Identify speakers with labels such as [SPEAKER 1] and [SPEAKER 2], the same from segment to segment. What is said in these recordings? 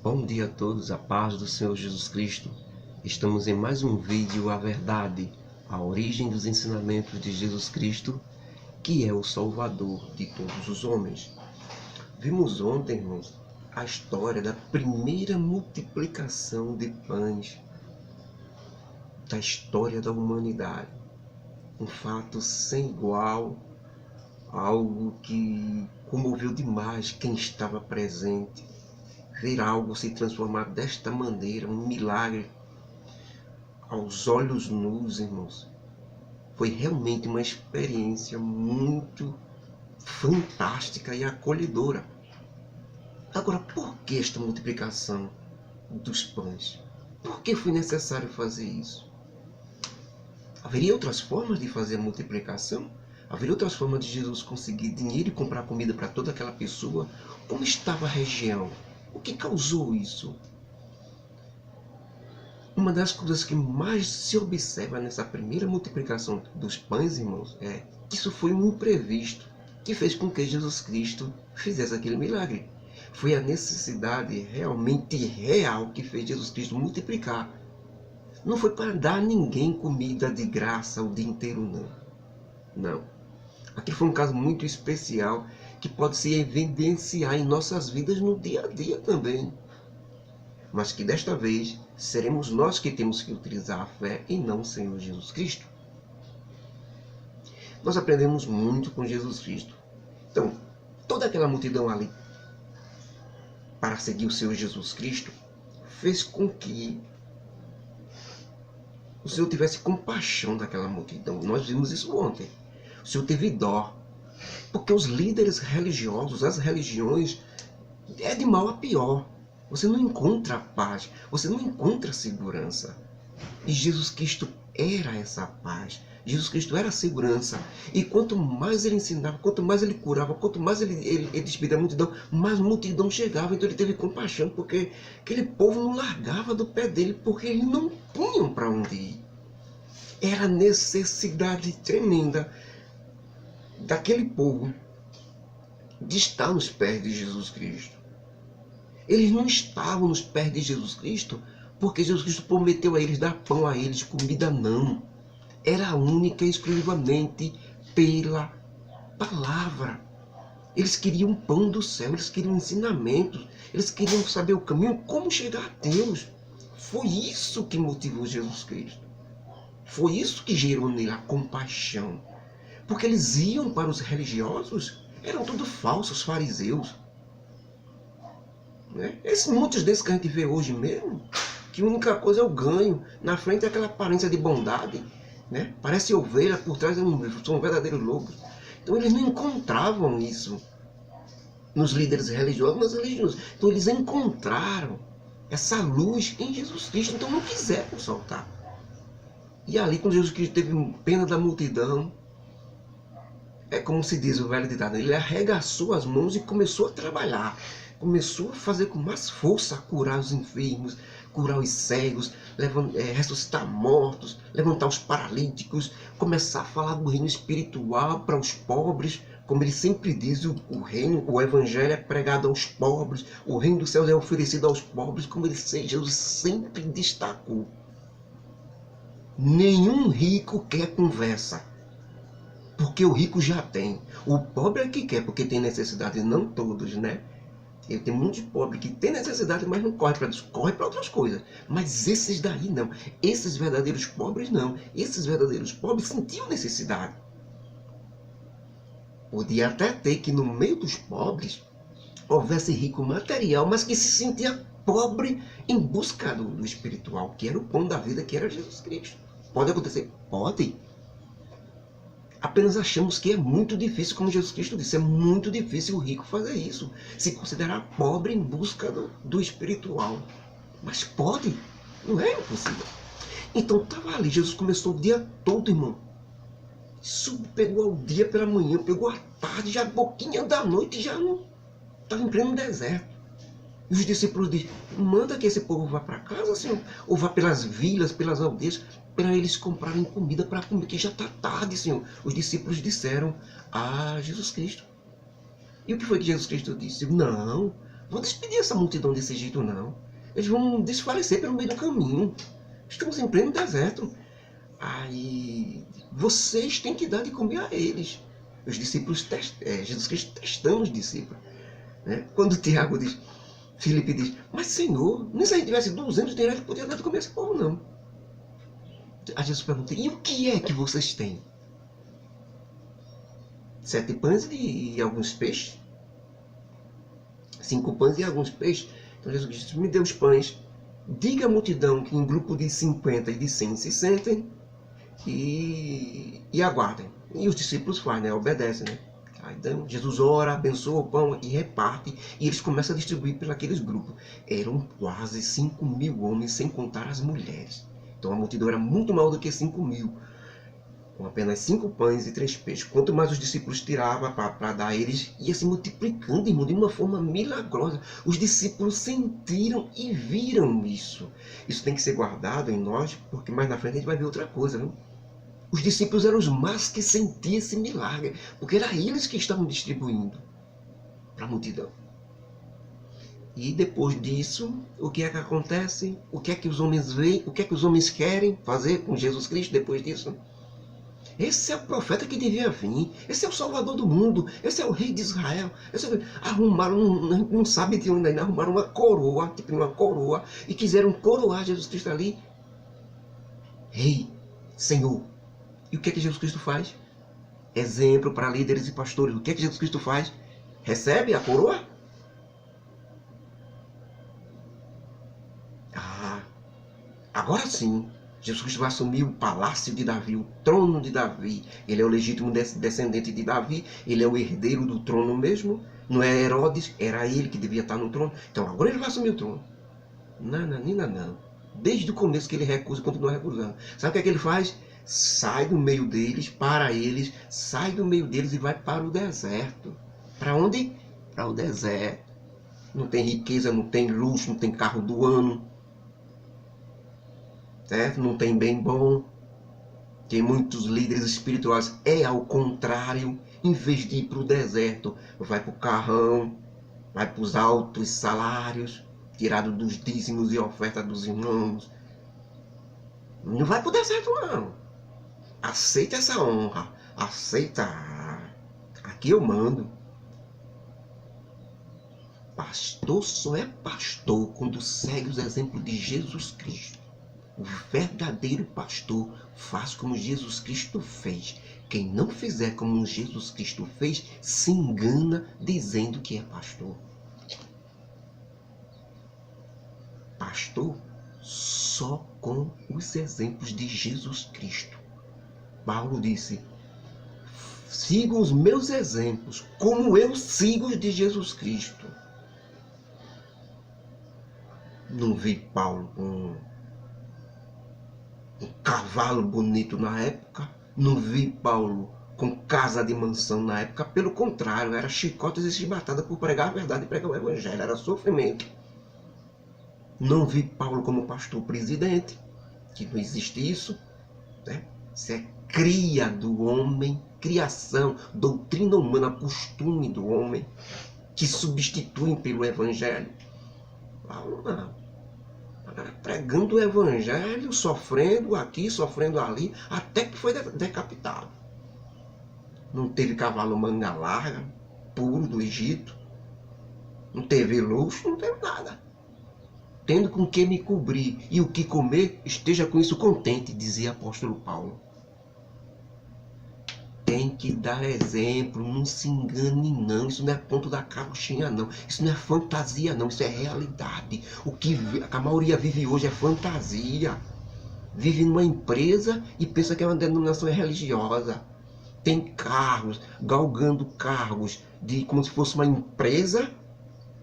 [SPEAKER 1] Bom dia a todos, a paz do Senhor Jesus Cristo. Estamos em mais um vídeo, a verdade, a origem dos ensinamentos de Jesus Cristo, que é o Salvador de todos os homens. Vimos ontem, irmãos, a história da primeira multiplicação de pães da história da humanidade. Um fato sem igual, algo que comoveu demais quem estava presente. Ver algo se transformar desta maneira, um milagre, aos olhos nus, irmãos, foi realmente uma experiência muito fantástica e acolhedora. Agora, por que esta multiplicação dos pães? Por que foi necessário fazer isso? Haveria outras formas de fazer a multiplicação? Haveria outras formas de Jesus conseguir dinheiro e comprar comida para toda aquela pessoa? Como estava a região? O que causou isso? Uma das coisas que mais se observa nessa primeira multiplicação dos pães, irmãos, é que isso foi um imprevisto que fez com que Jesus Cristo fizesse aquele milagre. Foi a necessidade realmente real que fez Jesus Cristo multiplicar. Não foi para dar a ninguém comida de graça o dia inteiro, não. Não. Aquilo foi um caso muito especial que pode se evidenciar em nossas vidas no dia a dia também. Mas que desta vez seremos nós que temos que utilizar a fé e não o Senhor Jesus Cristo. Nós aprendemos muito com Jesus Cristo. Então, toda aquela multidão ali, para seguir o Senhor Jesus Cristo, fez com que o Senhor tivesse compaixão daquela multidão. Nós vimos isso ontem. O Senhor teve dó. Porque os líderes religiosos, as religiões, é de mal a pior. Você não encontra paz, você não encontra segurança. E Jesus Cristo era essa paz. Jesus Cristo era a segurança. E quanto mais ele ensinava, quanto mais ele curava, quanto mais ele despedia a multidão, mais a multidão chegava. Então ele teve compaixão, porque aquele povo não largava do pé dele, porque eles não tinham para onde ir. Era necessidade tremenda daquele povo de estar nos pés de Jesus Cristo. Eles não estavam nos pés de Jesus Cristo porque Jesus Cristo prometeu a eles dar pão a eles, comida não. Era única e exclusivamente pela palavra. Eles queriam pão do céu, eles queriam ensinamentos, eles queriam saber o caminho, como chegar a Deus. Foi isso que motivou Jesus Cristo. Foi isso que gerou nele a compaixão. Porque eles iam para os religiosos, eram tudo falsos fariseus. Né? Muitos desses que a gente vê hoje mesmo, que a única coisa é o ganho. Na frente é aquela aparência de bondade. Né? Parece ovelha, por trás são verdadeiros lobos. Então eles não encontravam isso nos líderes religiosos, nas religiões. Então eles encontraram essa luz em Jesus Cristo, então não quiseram soltar. E ali, quando Jesus Cristo teve pena da multidão, é como se diz o velho ditado, ele arregaçou as mãos e começou a trabalhar. Começou a fazer com mais força, a curar os enfermos, curar os cegos, ressuscitar mortos, levantar os paralíticos, começar a falar do reino espiritual para os pobres, como ele sempre diz, o evangelho é pregado aos pobres, o reino dos céus é oferecido aos pobres, como Jesus sempre destacou. Nenhum rico quer conversa, porque o rico já tem. O pobre é que quer, porque tem necessidade, não todos, né? Ele tem muitos pobres que tem necessidade, mas não corre para isso, corre para outras coisas. Mas esses daí não. Esses verdadeiros pobres não. Esses verdadeiros pobres sentiam necessidade. Podia até ter que no meio dos pobres houvesse rico material, mas que se sentia pobre em busca do espiritual, que era o pão da vida, que era Jesus Cristo. Pode acontecer? Pode. Apenas achamos que é muito difícil, como Jesus Cristo disse, é muito difícil o rico fazer isso, se considerar pobre em busca do espiritual. Mas pode, não é impossível. Então estava ali, Jesus começou o dia todo, irmão. Pegou o dia pela manhã, pegou a tarde, já a boquinha da noite, já não estava em pleno deserto. E os discípulos dizem, manda que esse povo vá para casa, Senhor, ou vá pelas vilas, pelas aldeias, para eles comprarem comida para comer, que já está tarde, Senhor. Os discípulos disseram a Jesus Cristo. E o que foi que Jesus Cristo disse? Não, vou despedir essa multidão desse jeito não. Eles vão desfalecer pelo meio do caminho. Estamos em pleno deserto. Aí vocês têm que dar de comer a eles. Os discípulos, Jesus Cristo testando os discípulos. Né? Quando Tiago diz, Filipe diz, mas Senhor, nem se a gente tivesse 200 dinheiros, ele podia dar de comer a esse povo, não. Aí Jesus pergunta, e o que é que vocês têm? 7 pães e alguns peixes? 5 pães e alguns peixes? Então Jesus disse, me dê os pães, diga à multidão que em grupo de 50 e de 100 se sentem e aguardem. E os discípulos fazem, né? Obedecem, né? Aí Jesus ora, abençoa o pão e reparte, e eles começam a distribuir por aqueles grupos. Eram quase 5.000 homens, sem contar as mulheres. Então a multidão era muito maior do que 5.000, com apenas 5 pães e 3 peixes. Quanto mais os discípulos tiravam para dar a eles, ia se multiplicando, irmão, de uma forma milagrosa. Os discípulos sentiram e viram isso. Isso tem que ser guardado em nós, porque mais na frente a gente vai ver outra coisa, viu? Os discípulos eram os mais que sentiam esse milagre, porque eram eles que estavam distribuindo para a multidão. E depois disso, o que é que acontece? O que é que os homens veem? O que é que os homens querem fazer com Jesus Cristo depois disso? Esse é o profeta que devia vir. Esse é o Salvador do mundo. Esse é o Rei de Israel. Arrumaram, não sabe de onde ainda, arrumaram uma coroa, tipo uma coroa, e quiseram coroar Jesus Cristo ali. Rei, Senhor. E o que é que Jesus Cristo faz? Exemplo para líderes e pastores. O que é que Jesus Cristo faz? Recebe a coroa? Agora sim, Jesus Cristo vai assumir o palácio de Davi, o trono de Davi. Ele é o legítimo descendente de Davi, ele é o herdeiro do trono mesmo. Não é Herodes, era ele que devia estar no trono. Então agora ele vai assumir o trono. Não. Desde o começo que ele recusa, continua recusando. Sabe o que é que ele faz? Sai do meio deles, para eles, sai do meio deles e vai para o deserto. Para onde? Para o deserto. Não tem riqueza, não tem luxo, não tem carro do ano. Certo? Não tem bem bom. Tem muitos líderes espirituais. É ao contrário. Em vez de ir para o deserto, vai para o carrão, vai para os altos salários, tirado dos dízimos e oferta dos irmãos. Não vai para o deserto, não. Aceita essa honra. Aceita. Aqui eu mando. Pastor só é pastor quando segue os exemplos de Jesus Cristo. O verdadeiro pastor faz como Jesus Cristo fez. Quem não fizer como Jesus Cristo fez, se engana dizendo que é pastor. Pastor só com os exemplos de Jesus Cristo. Paulo disse, sigam os meus exemplos, como eu sigo os de Jesus Cristo. Não vi Paulo com um cavalo bonito na época, não vi Paulo com casa de mansão na época, pelo contrário, era chicotes e chibatada por pregar a verdade e pregar o evangelho, era sofrimento. Não vi Paulo como pastor presidente, que não existe isso, né? Isso é cria do homem, criação, doutrina humana, costume do homem, que substituem pelo evangelho. Paulo não. Pregando o evangelho, sofrendo aqui, sofrendo ali, até que foi decapitado. Não teve cavalo manga larga, puro do Egito. Não teve luxo, não teve nada. Tendo com que me cobrir e o que comer, esteja com isso contente, dizia o apóstolo Paulo. Tem que dar exemplo, não se engane não, isso não é ponto da carochinha não, isso não é fantasia não, isso é realidade. O que a maioria vive hoje é fantasia. Vive numa empresa e pensa que é uma denominação religiosa. Tem cargos, galgando cargos, como se fosse uma empresa,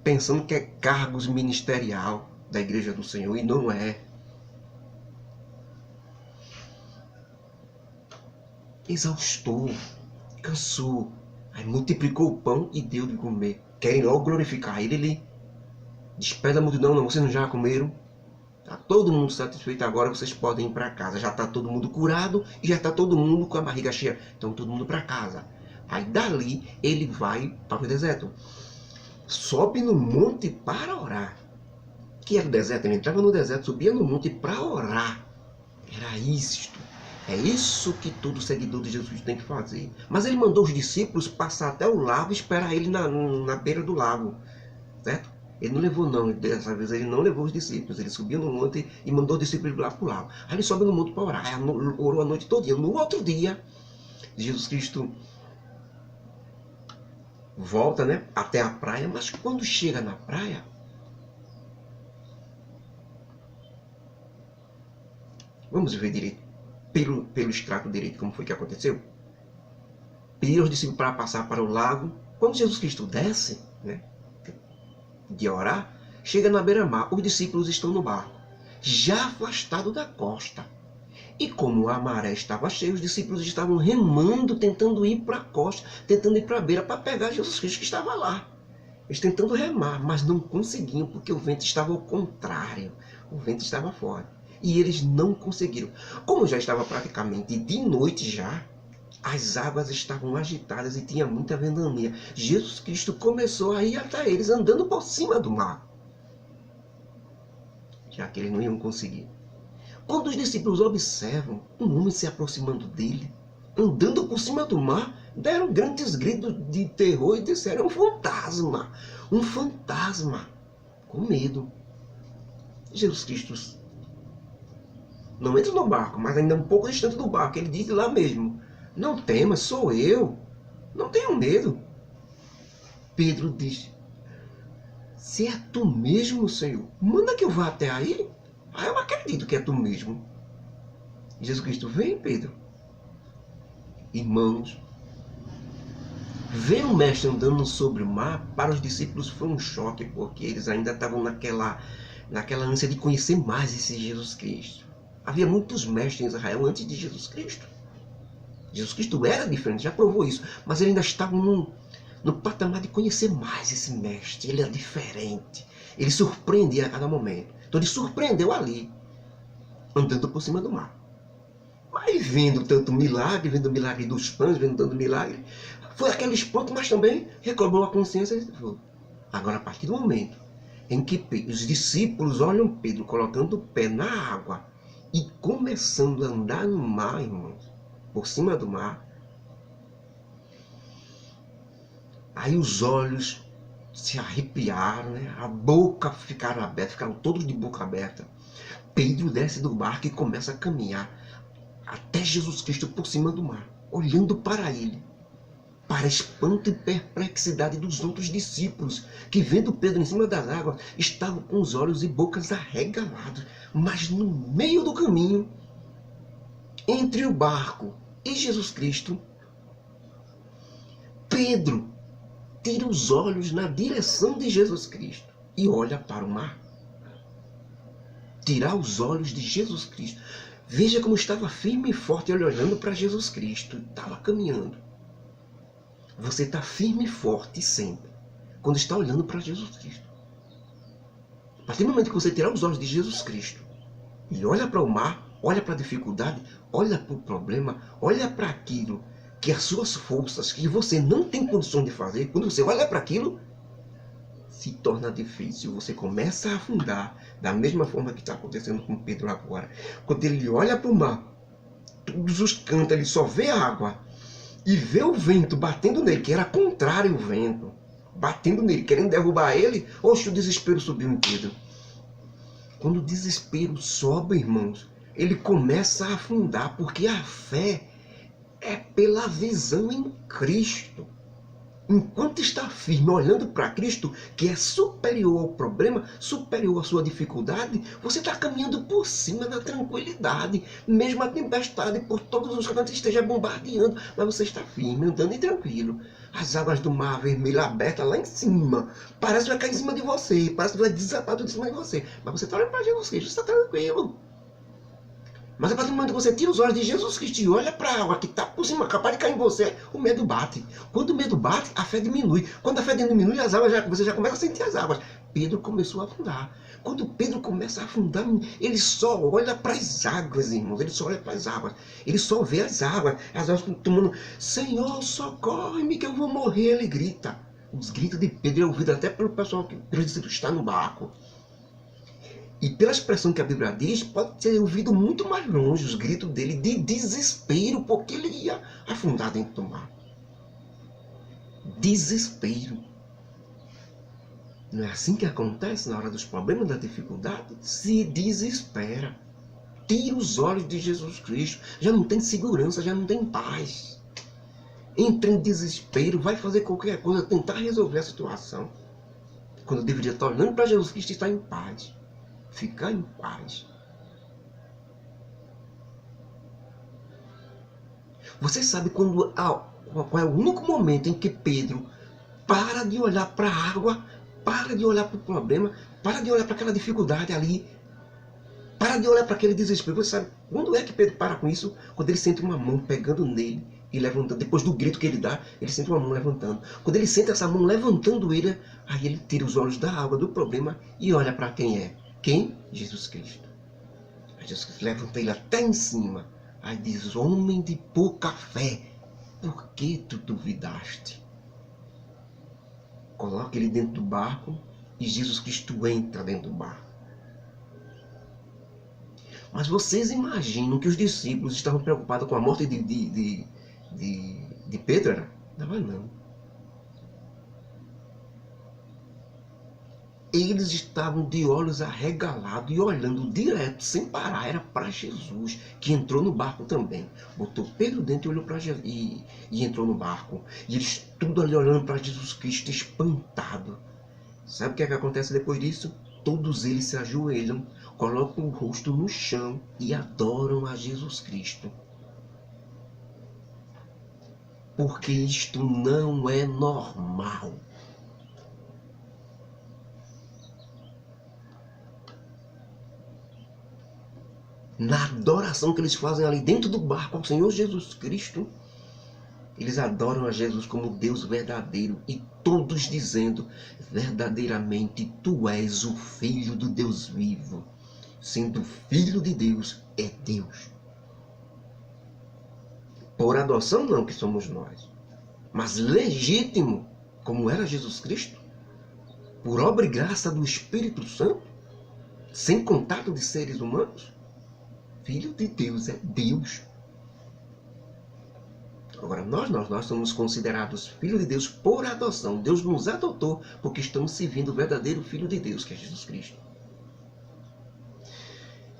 [SPEAKER 1] pensando que é cargos ministerial da Igreja do Senhor, e não é. Exaustou, cansou, aí multiplicou o pão e deu de comer. Querem logo glorificar ele despede a multidão, não, vocês não já comeram? Está todo mundo satisfeito agora, vocês podem ir para casa. Já está todo mundo curado e já está todo mundo com a barriga cheia. Então todo mundo para casa. Aí dali ele vai para o deserto. sobe no monte para orar. Que era o deserto, ele entrava no deserto, subia no monte para orar. Era isto. É isso que todo seguidor de Jesus tem que fazer. Mas ele mandou os discípulos passar até o lago e esperar ele na beira do lago. Certo? Ele não levou não, dessa vez ele não levou os discípulos. Ele subiu no monte e mandou os discípulos lá para o lago. Aí ele sobe no monte para orar. Aí orou a noite toda. No outro dia, Jesus Cristo volta, né, até a praia. Mas quando chega na praia, vamos ver direito, pelo extrato direito, como foi que aconteceu. Pediram os discípulos para passar para o lago. Quando Jesus Cristo desce, né, de orar, chega na beira-mar. Os discípulos estão no barco, já afastado da costa. E como a maré estava cheia, os discípulos estavam remando, tentando ir para a costa, tentando ir para a beira para pegar Jesus Cristo que estava lá. Eles tentando remar, mas não conseguiam, porque o vento estava ao contrário. O vento estava forte. E eles não conseguiram. Como já estava praticamente de noite já, as águas estavam agitadas e tinha muita ventania. Jesus Cristo começou a ir até eles, andando por cima do mar, já que eles não iam conseguir. Quando os discípulos observam um homem se aproximando dele, andando por cima do mar, deram grandes gritos de terror e disseram: um fantasma! Um fantasma! Com medo. Jesus Cristo não entra no barco, mas ainda um pouco distante do barco. Ele diz lá mesmo: não temas, sou eu. Não tenho medo. Pedro diz: se é tu mesmo, Senhor, manda que eu vá até aí. Ah, eu acredito que é tu mesmo. Jesus Cristo: vem, Pedro. Irmãos, ver o mestre andando sobre o mar, para os discípulos foi um choque, porque eles ainda estavam naquela ânsia de conhecer mais esse Jesus Cristo. Havia muitos mestres em Israel antes de Jesus Cristo. Jesus Cristo era diferente, já provou isso, mas ele ainda estava no patamar de conhecer mais esse mestre. Ele era diferente, ele surpreendia a cada momento. Então ele surpreendeu ali, andando por cima do mar. Mas vendo tanto milagre, vendo o milagre dos pães, vendo tanto milagre, foi aquele espanto, mas também recobrou a consciência e falou: agora, a partir do momento em que os discípulos olham Pedro colocando o pé na água e começando a andar no mar, irmãos, por cima do mar, aí os olhos se arrepiaram, né? A boca ficaram todos de boca aberta. Pedro desce do barco e começa a caminhar até Jesus Cristo por cima do mar, olhando para ele, para espanto e perplexidade dos outros discípulos, que vendo Pedro em cima das águas, estavam com os olhos e bocas arregalados. Mas no meio do caminho, entre o barco e Jesus Cristo, Pedro tira os olhos na direção de Jesus Cristo e olha para o mar. Tirar os olhos de Jesus Cristo. Veja como estava firme e forte ele olhando para Jesus Cristo. Estava caminhando. Você está firme e forte sempre quando está olhando para Jesus Cristo. A partir do momento que você tirar os olhos de Jesus Cristo e olha para o mar, olha para a dificuldade, olha para o problema, olha para aquilo que as suas forças, que você não tem condições de fazer, quando você olha para aquilo, se torna difícil. Você começa a afundar, da mesma forma que está acontecendo com Pedro agora. Quando ele olha para o mar, todos os cantos, ele só vê a água e vê o vento batendo nele, que era contrário o vento, batendo nele, querendo derrubar ele. Oxe, o desespero subiu em Pedro. Quando o desespero sobe, irmãos, ele começa a afundar, porque a fé é pela visão em Cristo. Enquanto está firme olhando para Cristo, que é superior ao problema, superior à sua dificuldade, você está caminhando por cima da tranquilidade. Mesmo a tempestade por todos os cantos esteja bombardeando, mas você está firme, andando e tranquilo. As águas do mar vermelho abertas lá em cima, parece que vai cair em cima de você, parece que vai desatar tudo em cima de você. Mas você está olhando para Jesus Cristo, você está tranquilo. Mas a partir do momento que você tira os olhos de Jesus Cristo e olha para a água que está por cima, capaz de cair em você, o medo bate. Quando o medo bate, a fé diminui. Quando a fé diminui, as águas você já começa a sentir as águas. Pedro começou a afundar. Quando Pedro começa a afundar, ele só olha para as águas, irmãos. Ele só olha para as águas. Ele só vê as águas. As águas tomando: Senhor, socorre-me que eu vou morrer. Ele grita. Os gritos de Pedro é ouvido até pelo pessoal, pelos discípulos que está no barco. E pela expressão que a Bíblia diz, pode ser ouvido muito mais longe os gritos dele de desespero, porque ele ia afundar dentro do mar. Desespero. Não é assim que acontece na hora dos problemas, da dificuldade? Se desespera. Tira os olhos de Jesus Cristo. Já não tem segurança, já não tem paz. Entra em desespero, vai fazer qualquer coisa, tentar resolver a situação. Quando deveria estar olhando para Jesus Cristo e estar em paz. Ficar em paz. Você sabe qual é o único momento em que Pedro para de olhar para a água, para de olhar para o problema, para de olhar para aquela dificuldade ali, para de olhar para aquele desespero. Você sabe quando é que Pedro para com isso? Quando ele sente uma mão pegando nele e levantando. Depois do grito que ele dá, ele sente uma mão levantando. Quando ele sente essa mão levantando ele, aí ele tira os olhos da água, do problema, e olha para quem é. Quem? Jesus Cristo. Aí Jesus Cristo levanta ele até em cima. Aí diz: homem de pouca fé, por que tu duvidaste? Coloca ele dentro do barco e Jesus Cristo entra dentro do barco. Mas vocês imaginam que os discípulos estavam preocupados com a morte de Pedro? Não. Eles estavam de olhos arregalados e olhando direto, sem parar. Era para Jesus, que entrou no barco também. Botou Pedro dentro e olhou para Jesus e entrou no barco. E eles tudo ali olhando para Jesus Cristo, espantado. Sabe o que é que acontece depois disso? Todos eles se ajoelham, colocam o rosto no chão e adoram a Jesus Cristo. Porque isto não é normal. Na adoração que eles fazem ali dentro do barco ao Senhor Jesus Cristo, eles adoram a Jesus como Deus verdadeiro e todos dizendo: verdadeiramente tu és o Filho do Deus vivo. Sendo Filho de Deus, é Deus. Por adoção não, que somos nós, mas legítimo, como era Jesus Cristo, por obra e graça do Espírito Santo, sem contato de seres humanos. Filho de Deus é Deus. Agora, nós somos considerados filhos de Deus por adoção. Deus nos adotou porque estamos servindo o verdadeiro Filho de Deus, que é Jesus Cristo.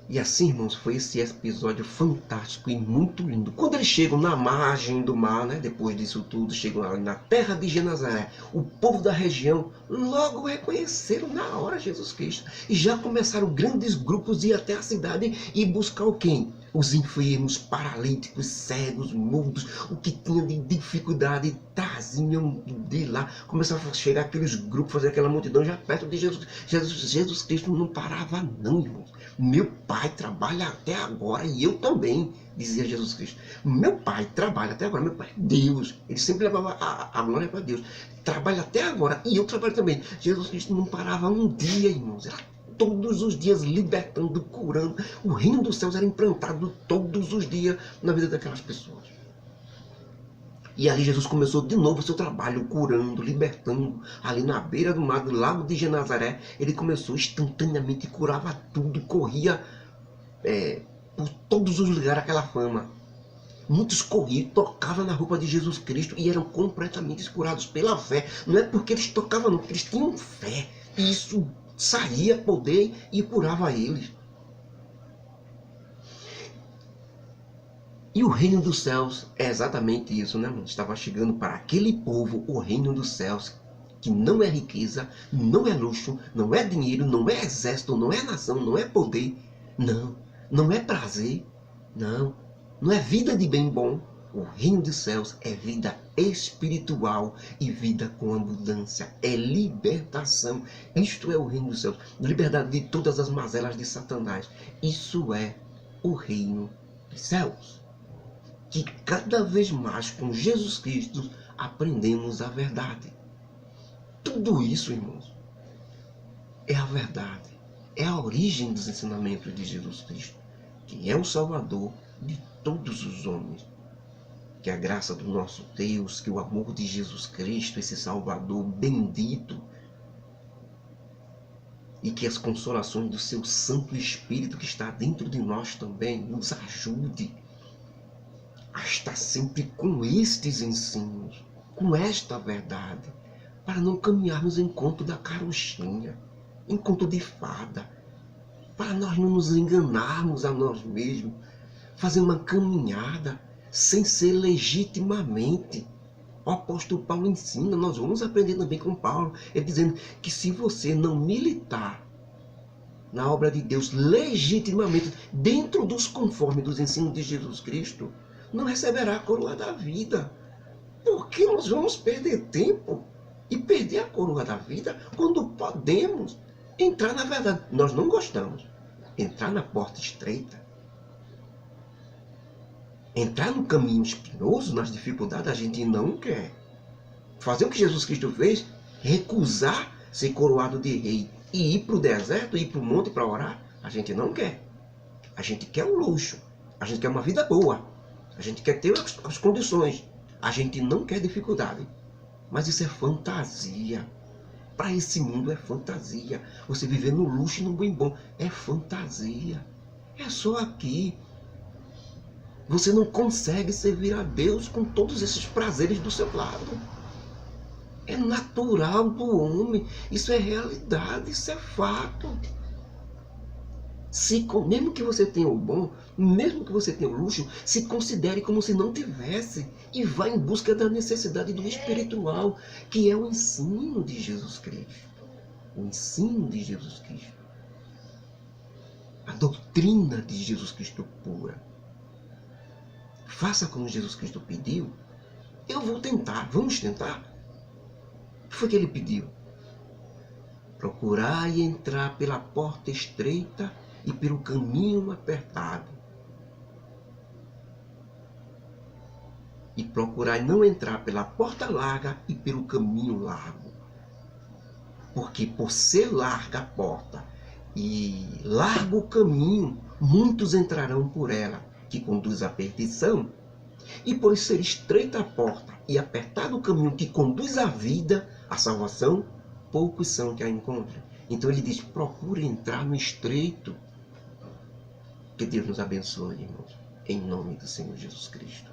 [SPEAKER 1] E assim, irmãos, foi esse episódio fantástico e muito lindo. Quando eles chegam na margem do mar, né, depois disso tudo, chegam ali na terra de Genazaré, o povo da região logo reconheceram na hora Jesus Cristo. E já começaram grandes grupos a ir até a cidade e buscar o quem? Os enfermos, paralíticos, cegos, mudos, o que tinha de dificuldade, traziam de lá. Começaram a chegar aqueles grupos, fazer aquela multidão já perto de Jesus. Jesus Cristo não parava não, irmãos. Meu pai trabalha até agora e eu também, dizia Jesus Cristo. Meu pai trabalha até agora, meu pai é Deus. Ele sempre levava a glória para Deus. Trabalha até agora e eu trabalho também. Jesus Cristo não parava um dia, irmãos. Era todos os dias libertando, curando. O reino dos céus era implantado todos os dias na vida daquelas pessoas. E ali Jesus começou de novo o seu trabalho, curando, libertando. Ali na beira do mar, do lago de Genazaré, ele começou instantaneamente, curava tudo, corria por todos os lugares aquela fama. Muitos corriam, tocavam na roupa de Jesus Cristo e eram completamente curados pela fé. Não é porque eles tocavam não, porque eles tinham fé. E isso saía poder e curava eles. E o reino dos céus é exatamente isso, né, irmão? Estava chegando para aquele povo o reino dos céus, que não é riqueza, não é luxo, não é dinheiro, não é exército, não é nação, não é poder. Não, não é prazer, não é vida de bem bom. O reino dos céus é vida espiritual e vida com abundância. É libertação. Isto é o reino dos céus. Liberdade de todas as mazelas de Satanás. Isso é o reino dos céus. Que cada vez mais com Jesus Cristo aprendemos a verdade. Tudo isso, irmãos, é a verdade. É a origem dos ensinamentos de Jesus Cristo, que é o Salvador de todos os homens. Que a graça do nosso Deus, que o amor de Jesus Cristo, esse Salvador bendito, e que as consolações do seu Santo Espírito que está dentro de nós também nos ajude a estar sempre com estes ensinos, com esta verdade, para não caminharmos em conto da carochinha, em conto de fada, para nós não nos enganarmos a nós mesmos, fazer uma caminhada sem ser legitimamente. O apóstolo Paulo ensina, nós vamos aprender também com Paulo, ele dizendo que se você não militar na obra de Deus legitimamente, dentro dos conformes dos ensinos de Jesus Cristo, não receberá a coroa da vida. Porque nós vamos perder tempo e perder a coroa da vida quando podemos entrar na verdade. Nós não gostamos. Entrar na porta estreita, entrar no caminho espinhoso, nas dificuldades, a gente não quer. Fazer o que Jesus Cristo fez, recusar ser coroado de rei e ir para o deserto, ir para o monte para orar, a gente não quer. A gente quer um luxo, a gente quer uma vida boa, a gente quer ter as condições, a gente não quer dificuldade. Mas isso é fantasia. Para esse mundo é fantasia. Você viver no luxo e no bem-bom é fantasia. É só aqui. Você não consegue servir a Deus com todos esses prazeres do seu lado. É natural do homem. Isso é realidade, isso é fato. Mesmo que você tenha o bom, mesmo que você tenha o luxo, se considere como se não tivesse e vá em busca da necessidade do espiritual, que é o ensino de Jesus Cristo. O ensino de Jesus Cristo. A doutrina de Jesus Cristo pura. Faça como Jesus Cristo pediu. Eu vou tentar. Vamos tentar? O que foi que ele pediu? Procurai entrar pela porta estreita e pelo caminho apertado. E procurai não entrar pela porta larga e pelo caminho largo. Porque por ser larga a porta e largo o caminho, muitos entrarão por ela, que conduz à perdição. E por ser estreita a porta e apertado o caminho que conduz à vida, à salvação, poucos são que a encontram. Então ele diz, procure entrar no estreito. Que Deus nos abençoe, irmãos, em nome do Senhor Jesus Cristo.